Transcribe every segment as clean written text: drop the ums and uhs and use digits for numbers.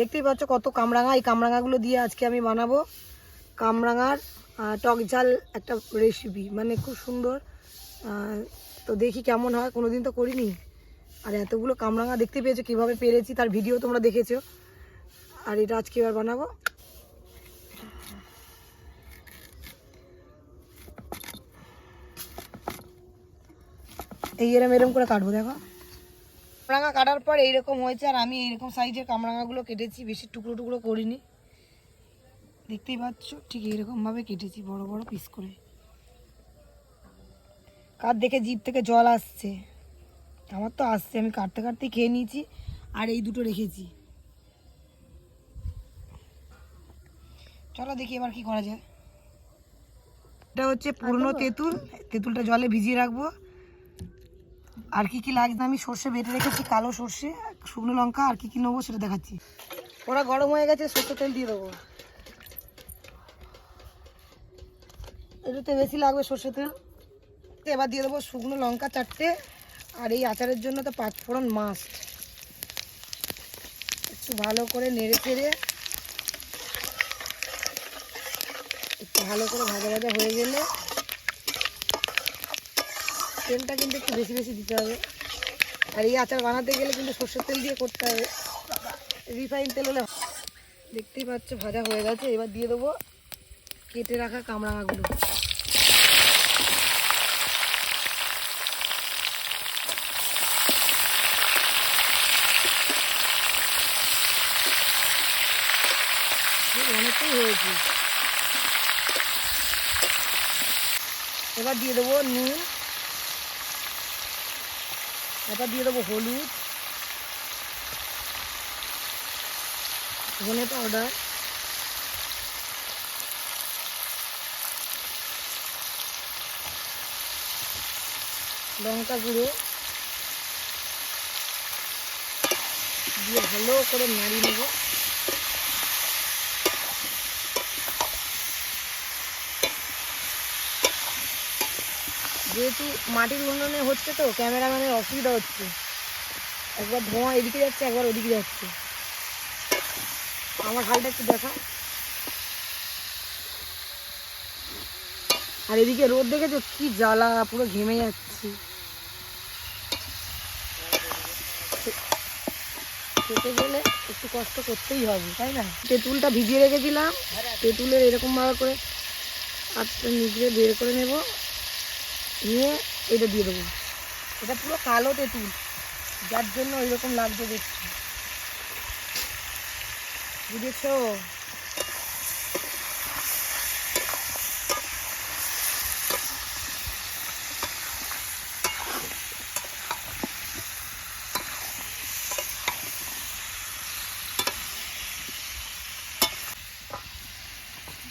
দেখতেই পাচ্ছ কত কামরাঙা। এই কামরাঙাগুলো দিয়ে আজকে আমি বানাবো কামরাঙার টক ঝাল একটা রেসিপি, মানে খুব সুন্দর। তো দেখি কেমন হয়, কোনোদিন তো করিনি। আর এতগুলো কামরাঙা দেখতে পেয়েছো কীভাবে পেরেছি, তার ভিডিও তোমরা দেখেছো। আর এটা আজকে এবার বানাবো। এই এরম করে কাটবো। দেখো কামরাঙা কাটার পর এইরকম হয়েছে, আর আমি এইরকম সাইজের কামরাঙাগুলো কেটেছি, বেশি টুকরো টুকরো করিনি। দেখতেই পাচ্ছ ঠিক এইরকমভাবে কেটেছি, বড় বড় পিস করে। কার দেখে জিভ থেকে জল আসছে, আমার তো আসছে। আমি কাটতে কাটতেই খেয়ে নিয়েছি, আর এই দুটো রেখেছি। চলো দেখি এবার কি করা যায়। এটা হচ্ছে পুরনো তেঁতুল, তেঁতুলটা জলে ভিজিয়ে রাখবো। আর কি কি লাগবে, আমি সর্ষে বেটে রেখেছি, কালো সর্ষে, শুকনো লঙ্কা, আর কি কি নেবো সেটা দেখাচ্ছি। ওরা গরম হয়ে গেছে, সর্ষে তেল দিয়ে দেবো। এটাতে বেশি লাগবে সর্ষে তেল। এবার দিয়ে দেবো শুকনো লঙ্কা 4টে, আর এই আচারের জন্য তো 5 ফোড়ন মাস্ট। একটু ভালো করে নেড়ে চেড়ে একটু ভালো করে ভাজা ভাজা হয়ে গেলে, তেলটা কিন্তু একটু বেশি বেশি দিতে হবে। আর এই আচার বানাতে গেলে কিন্তু সর্ষের তেল দিয়ে করতে হবে, রিফাইন তেল হলে। দেখতেই পাচ্ছ ভাজা হয়ে গেছে, এবার দিয়ে দেবো কেটে রাখা কামরাঙাগুলো। অনেকটাই হয়েছে। এবার দিয়ে দেবো নুন, এবার দিয়ে দেবো হলুদ, ধনে পাউডার, লঙ্কা গুঁড়ো দিয়ে ভালো করে নাড়িয়ে নেব। যেহেতু মাটির উনুনে হচ্ছে তো ক্যামেরাম্যানের অসুবিধা হচ্ছে, একবার ধোঁয়া এদিকে যাচ্ছে, একবার ওদিকে যাচ্ছে। আমার হালটা একটু দেখা। আর এদিকে রোদ দেখেছো কি জ্বালা, পুরো ঘেমে যাচ্ছে। খেতে গেলে একটু কষ্ট করতেই হবে, তাই না? তেঁতুলটা ভিজিয়ে রেখেছিলাম, তেঁতুলের এরকমভাবে করে আটটা নিচে বের করে নেব, নিয়ে এটা দিয়ে দেবো। এটা পুরো কালো তেঁতুল, যার জন্য ওইরকম লাগছে দেখছি, বুঝেছো?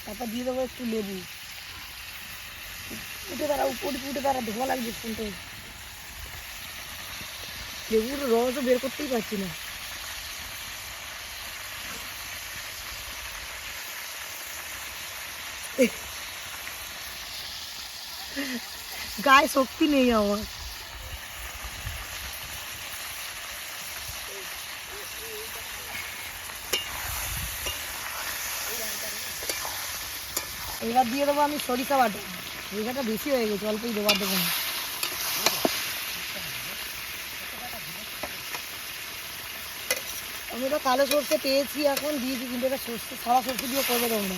তারপর দিয়ে দেবো একটু লেবু। উঠে দাঁড়া, উঠে দাঁড়া, ধোয়া লাগছে শুনতে। লেবুর রসও বের করতেই পারছি না। গায়ে শক্তি নেই আমার। এবার দিয়ে দেবো আমি সরিষা বাটা। সরিষাটা বেশি হয়ে গেছে, অল্পই দেবো, দেবো না। আমি তো কালো সর্ষে পেয়েছি, এখন দিয়েছি, কিন্তু এটা সর্ষে সাদা সর্ষে দিয়ে করবে তোমরা।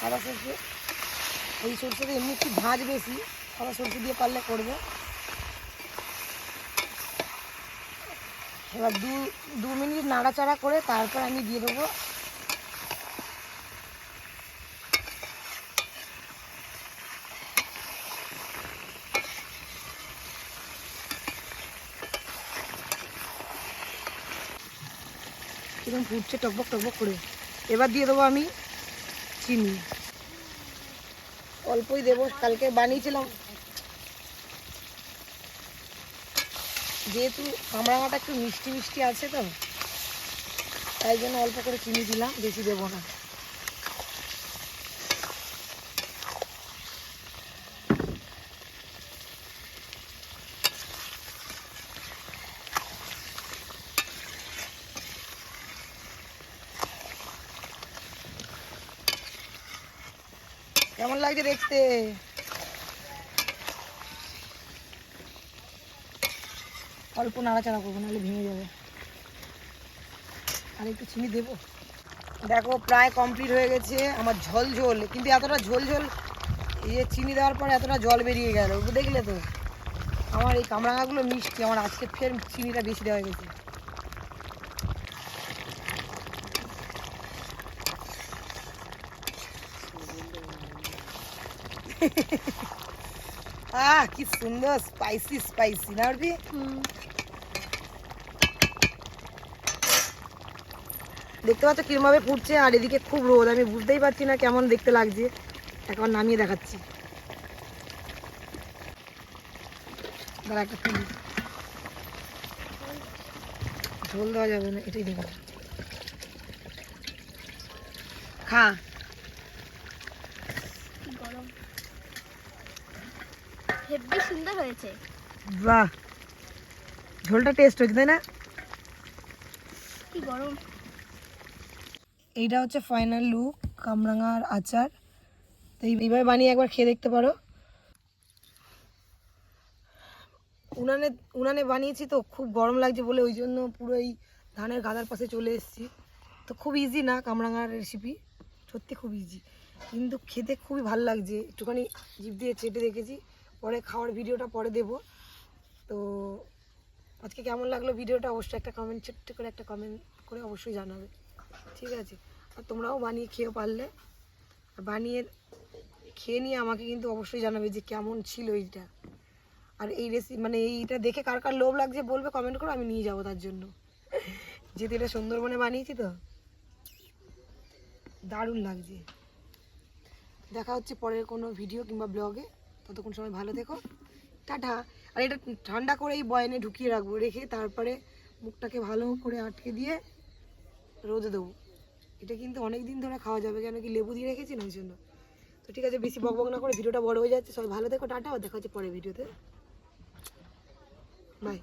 সাদা সর্ষে, এই সর্ষেটা এমনি একটু ঝাঁঝ বেশি, সাদা সর্ষে দিয়ে পারলে করবে। এবার দু মিনিট নাড়াচাড়া করে তারপর আমি দিয়ে দেবো কিরকম ফুটছে টকবক টকবক করে। এবার দিয়ে দেবো আমি চিনি, অল্পই দেবো, কালকে বানিয়েছিলাম। যেহেতু কামরাঙাটা একটু মিষ্টি মিষ্টি আছে তো, তাই জন্য অল্প করে চিনি দিলাম, বেশি দেবো না। কেমন লাগছে দেখতে? অল্প নাড়াচাড়া করবো, নাহলে ভেঙে যাবে। আর একটু চিনি দেবো। দেখো প্রায় কমপ্লিট হয়ে গেছে আমার ঝোল ঝোল, কিন্তু এতটা ঝোল ঝোল এই চিনি দেওয়ার পরে এতটা জল বেরিয়ে গেল, দেখলে তো। আমার এই কামরাঙাগুলো মিষ্টি, আমার আজকে ফের চিনিটা বেশি দেওয়া গেছে। কি সুন্দর স্পাইসি স্পাইসি না অর্পি? দেখতে পাচ্ছ কিরমভাবে ফুটছে, আর এদিকে খুব রোদ, আমি বুঝতেই পারছি না কেমন দেখতে লাগছে। এখন নামিয়ে দেখাচ্ছি। দাঁড়া একটা ফুল ঝোল দেওয়া যাবে না, এটাই দেবো। খা। গরম, হেব্বি সুন্দর হয়েছে। বাহ, ঝোলটা টেস্ট হয়েছে তাই না? কি গরম। এইটা হচ্ছে ফাইনাল লুক কামরাঙার আচার। তো এইভাবে বানিয়ে একবার খেয়ে দেখতে পারো। উনানে বানিয়েছি তো, খুব গরম লাগছে বলে ওই জন্য পুরো এই ধানের গাদার পাশে চলে এসেছি। তো খুব ইজি না কামরাঙার রেসিপি, সত্যি খুব ইজি, কিন্তু খেতে খুবই ভালো লাগছে। একটুখানি জিভ দিয়ে চেটে দেখেছি, পরে খাওয়ার ভিডিওটা পরে দেব। তো আজকে কেমন লাগলো ভিডিওটা অবশ্যই একটা কমেন্ট, ছোট্ট করে একটা কমেন্ট করে অবশ্যই জানাবে, ঠিক আছে? আর তোমরাও বানিয়ে খেয়েও পারলে, আর বানিয়ে খেয়ে নিয়ে আমাকে কিন্তু অবশ্যই জানাবে যে কেমন ছিল এইটা। আর এই রেসিপি মানে এইটা দেখে কার কার লোভ লাগছে বলবে, কমেন্ট করো, আমি নিয়ে যাবো তার জন্য, যেহেতু এটা সুন্দরবনে বানিয়েছি তো। দারুণ লাগছে। দেখা হচ্ছে পরের কোনো ভিডিও কিংবা ব্লগে, ততক্ষণ সময় ভালো থেকো, টাটা। আর এটা ঠান্ডা করে এই বয়ানে ঢুকিয়ে রাখবো, রেখে তারপরে মুখটাকে ভালো করে আটকে দিয়ে রোদে দেবো। এটা কিন্তু অনেক দিন ধরে খাওয়া যাবে, কেন কি লেবু দিয়ে রেখেছি না, ওই জন্য। তো ঠিক আছে, বেশি বকবক না করে, ভিডিওটা বড় হয়ে যাচ্ছে, সবাই ভালো থেকো, টাটা। দেখা হচ্ছে পরের ভিডিওতে, বাই।